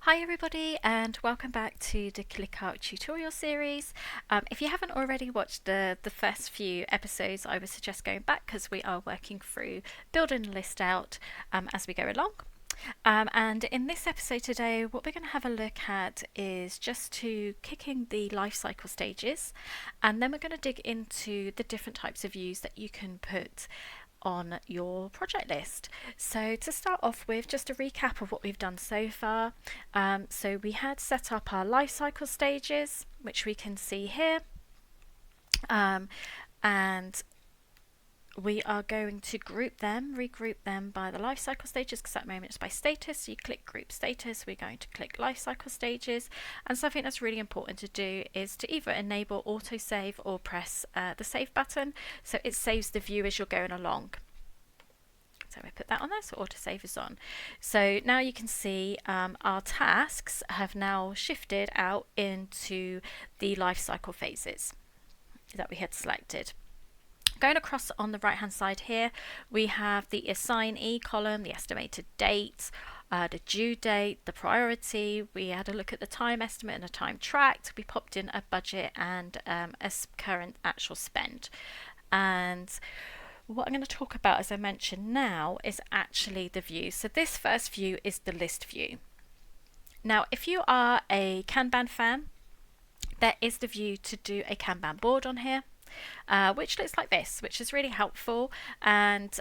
Hi everybody and welcome back to the ClickUp tutorial series. If you haven't already watched the first few episodes, I would suggest going back because we are working through building a list out as we go along. And in this episode today, what we're going to have a look at is just to kicking the life cycle stages, and then we're going to dig into the different types of views that you can put on your project list. So to start off with, just a recap of what we've done so far. So we had set up our life cycle stages, which we can see here, and we are going to regroup them by the life cycle stages, because at the moment it's by status. So you click group status, we're going to click life cycle stages, and something that's really important to do is to either enable autosave or press the save button, so it saves the view as you're going along. So we put that on there, so autosave is on. So now you can see our tasks have now shifted out into the life cycle phases that we had selected. Going across on the right hand side here, we have the assignee column, the estimated date, the due date, the priority. We had a look at the time estimate and a time tracked. We popped in a budget and a current actual spend. And what I'm going to talk about, as I mentioned now, is actually the view. So this first view is the list view. Now, if you are a Kanban fan, there is the view to do a Kanban board on here. Which looks like this, which is really helpful, and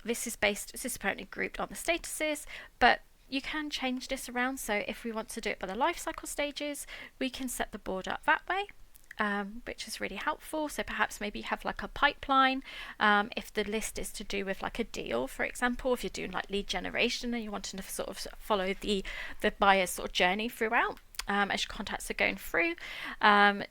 this is apparently grouped on the statuses, but you can change this around. So if we want to do it by the life cycle stages, we can set the board up that way, which is really helpful. So perhaps maybe you have like a pipeline, if the list is to do with like a deal, for example, if you're doing like lead generation and you want to sort of follow the buyer's sort of journey throughout, as your contacts are going through.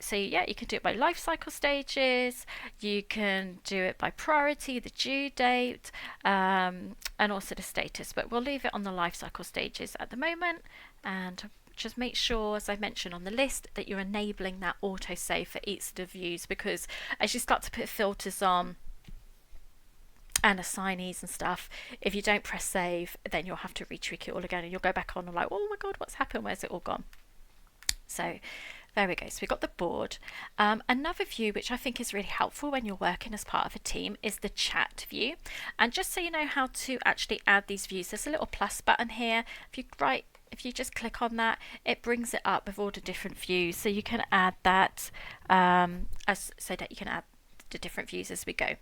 So yeah, you can do it by life cycle stages, you can do it by priority, the due date, and also the status, but we'll leave it on the life cycle stages at the moment. And just make sure, as I mentioned on the list, that you're enabling that autosave for each of the views, because as you start to put filters on and assignees and stuff, if you don't press save, then you'll have to retweak it all again and you'll go back on and like, oh my god, what's happened, where's it all gone? So there we go. So we've got the board. Another view which I think is really helpful when you're working as part of a team is the chat view. And just so you know how to actually add these views, there's a little plus button here. If you just click on that, it brings it up with all the different views. So you can add that so that you can add the different views as we go.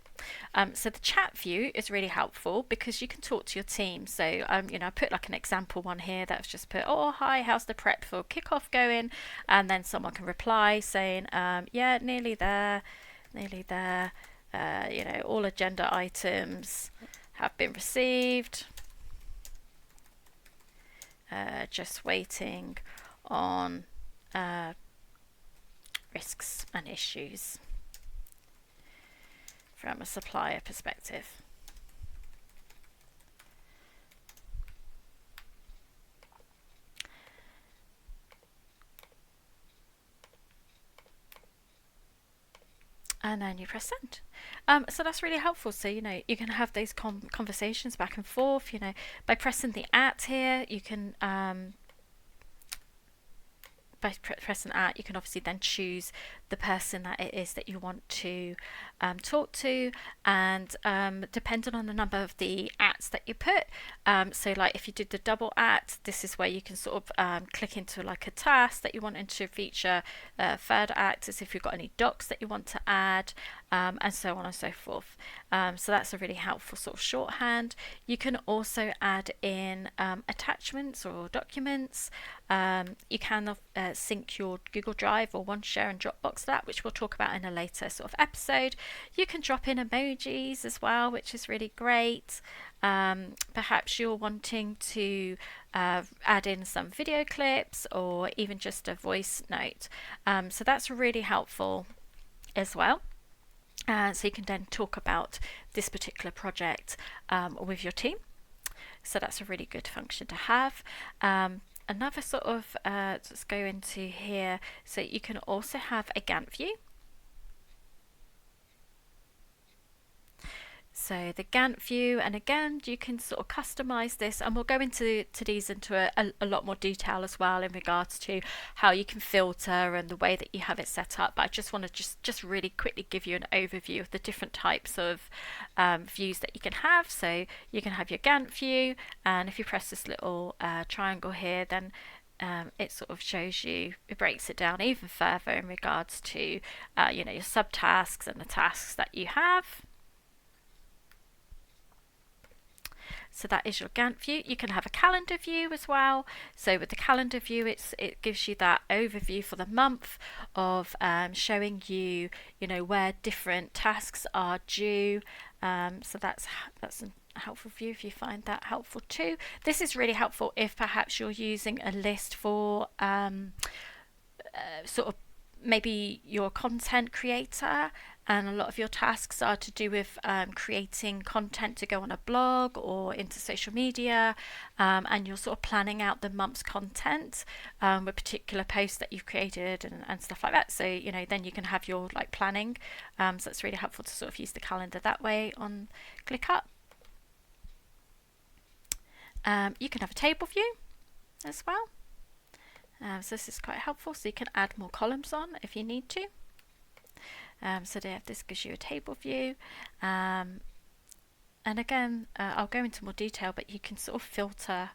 So the chat view is really helpful because you can talk to your team. So I put like an example one here that's just put, oh hi, how's the prep for kickoff going? And then someone can reply saying, yeah, nearly there. All agenda items have been received. Just waiting on risks and issues from a supplier perspective. And then you press send. So that's really helpful. So you can have those conversations back and forth. By pressing the @ here, you can by pressing @ you can obviously then choose the person that it is that you want to talk to, and depending on the number of the ats that you put, so like if you did the double @ this is where you can sort of click into like a task that you want to feature. Third @ is if you've got any docs that you want to add, and so on and so forth. So that's a really helpful sort of shorthand. You can also add in attachments or documents. You can sync your Google Drive or OneShare and Dropbox to that, which we'll talk about in a later sort of episode. You can drop in emojis as well, which is really great. Perhaps you're wanting to add in some video clips or even just a voice note. So that's really helpful as well. So you can then talk about this particular project with your team. So that's a really good function to have. Another sort of, let's go into here. So you can also have a Gantt view. So the Gantt view, and again, you can sort of customize this, and we'll go into these into a lot more detail as well in regards to how you can filter and the way that you have it set up. But I just want to just really quickly give you an overview of the different types of views that you can have. So you can have your Gantt view, and if you press this little triangle here, then it sort of shows you, it breaks it down even further in regards to your subtasks and the tasks that you have. So that is your Gantt view. You can have a calendar view as well. So with the calendar view, it gives you that overview for the month of showing you, where different tasks are due. So that's a helpful view if you find that helpful too. This is really helpful if perhaps you're using a list for sort of maybe you're a content creator and a lot of your tasks are to do with creating content to go on a blog or into social media, and you're sort of planning out the month's content with particular posts that you've created and stuff like that. So then you can have your planning. So it's really helpful to sort of use the calendar that way on ClickUp. You can have a table view as well. So this is quite helpful, so you can add more columns on if you need to. So there, this gives you a table view, and again I'll go into more detail, but you can sort of filter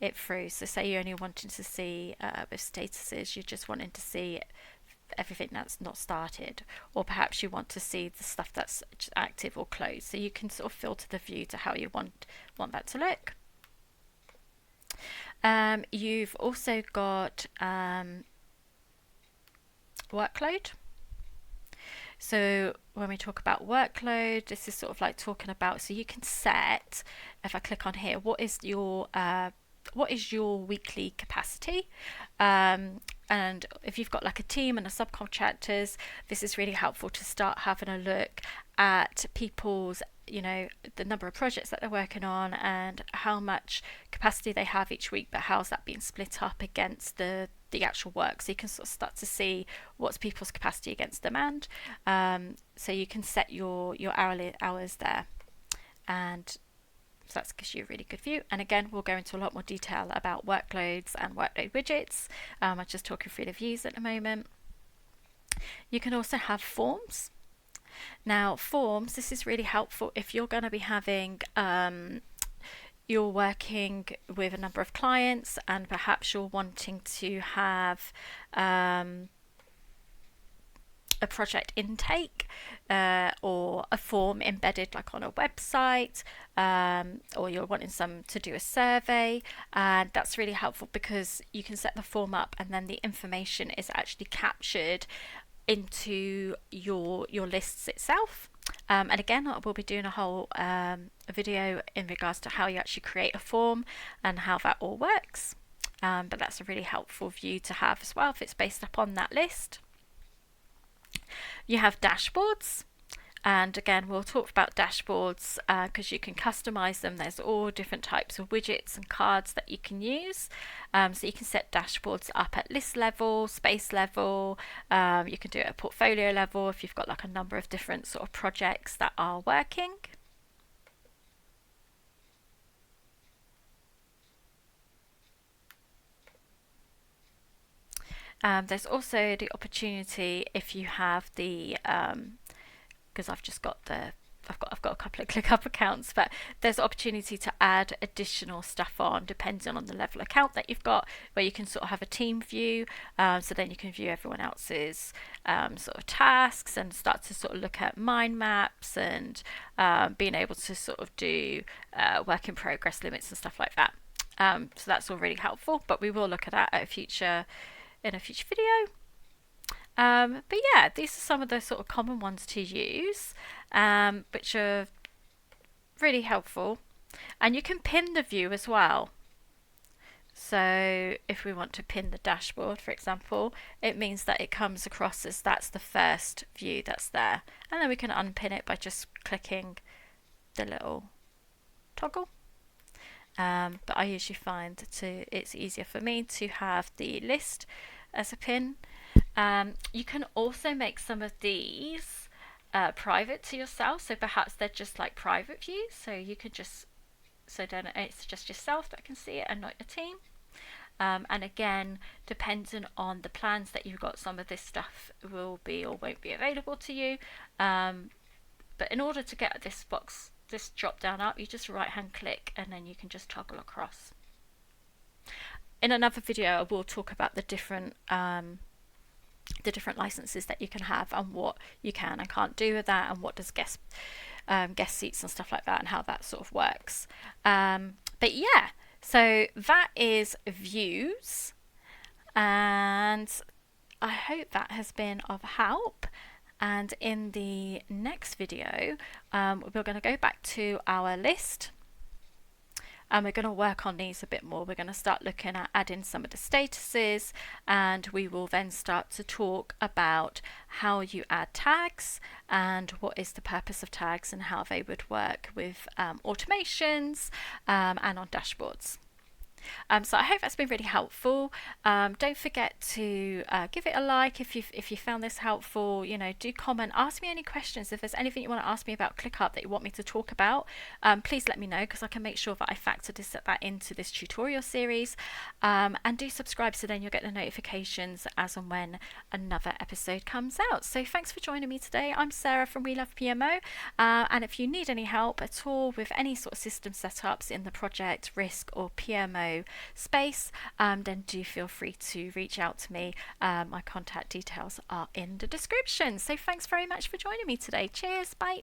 it through. So say you're only wanting to see with statuses, you're just wanting to see everything that's not started, or perhaps you want to see the stuff that's active or closed. So you can sort of filter the view to how you want that to look. You've also got workload. So when we talk about workload, this is sort of like talking about, so you can set, if I click on here, what is your weekly capacity, and if you've got like a team and a subcontractors, this is really helpful to start having a look at people's the number of projects that they're working on and how much capacity they have each week, but how's that being split up against the actual work. So you can sort of start to see what's people's capacity against demand. So you can set your hourly hours there, and so that gives you a really good view. And again, we'll go into a lot more detail about workloads and workload widgets. I'm just talking through the views at the moment. You can also have forms. Now forms, this is really helpful if you're going to be having you're working with a number of clients and perhaps you're wanting to have a project intake or a form embedded like on a website, or you're wanting some to do a survey, and that's really helpful because you can set the form up and then the information is actually captured into your lists itself. And again, I will be doing a whole video in regards to how you actually create a form and how that all works, but that's a really helpful view to have as well if it's based upon that list. You have dashboards, and again we'll talk about dashboards because you can customize them. There's all different types of widgets and cards that you can use, so you can set dashboards up at list level, space level, you can do it at portfolio level if you've got like a number of different sort of projects that are working. There's also the opportunity if you have the because I've got a couple of ClickUp accounts, but there's opportunity to add additional stuff on depending on the level account that you've got, where you can sort of have a team view, so then you can view everyone else's sort of tasks and start to sort of look at mind maps and being able to sort of do work in progress limits and stuff like that. So that's all really helpful, but we will look at that in a future video. But yeah, these are some of the sort of common ones to use, which are really helpful. And you can pin the view as well. So if we want to pin the dashboard, for example, it means that it comes across as that's the first view that's there. And then we can unpin it by just clicking the little toggle. But I usually find it's easier for me to have the list as a pin. You can also make some of these private to yourself. So perhaps they're just like private views, so you could just, so then it's just yourself that can see it and not your team. And again, depending on the plans that you've got, some of this stuff will be or won't be available to you. But in order to get this box, this drop down up, you just right hand click and then you can just toggle across. In another video, I will talk about the different licenses that you can have and what you can and can't do with that, and what does guest seats and stuff like that, and how that sort of works. But yeah, so that is views, and I hope that has been of help. And in the next video, we're going to go back to our list and we're going to work on these a bit more. We're going to start looking at adding some of the statuses, and we will then start to talk about how you add tags and what is the purpose of tags and how they would work with automations and on dashboards. So I hope that's been really helpful. Don't forget to give it a like if you found this helpful. You know, do comment, ask me any questions. If there's anything you want to ask me about ClickUp that you want me to talk about, please let me know, because I can make sure that I factor that into this tutorial series. And do subscribe, so then you'll get the notifications as and when another episode comes out. So thanks for joining me today. I'm Sarah from We Love PMO, and if you need any help at all with any sort of system setups in the project, risk or PMO space, then do feel free to reach out to me. My contact details are in the description. So thanks very much for joining me today. Cheers, bye.